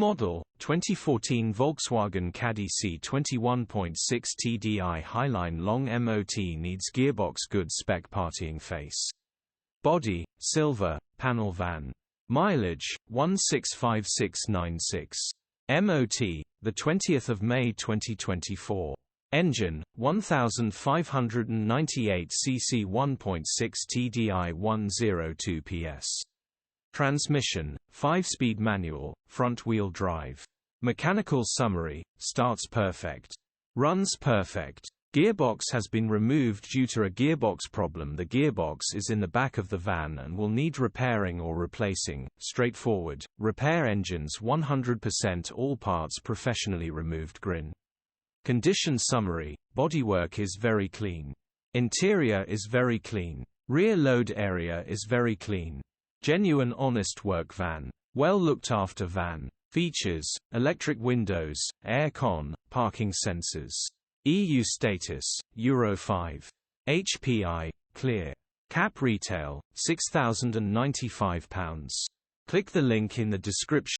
model, 2014 Volkswagen Caddy C20 1.6 TDI Highline long MOT needs gearbox good spec partying face. Body, silver, panel van. Mileage, 165696. MOT, the 20th of May 2024. Engine, 1598 cc 1.6 TDI 102PS. Transmission, 5-speed manual, front-wheel drive. Mechanical summary, starts perfect. Runs perfect. Gearbox has been removed due to a gearbox problem. The gearbox is in the back of the van and will need repairing or replacing. Straightforward. Repair engines 100% all parts professionally removed. Grin. Condition summary, bodywork is very clean. Interior is very clean. Rear load area is very clean. Genuine honest work van. Well looked after van. Features, electric windows, air-con, parking sensors. EU status, Euro 5. HPI, clear. Cap retail, £6,095. Click the link in the description.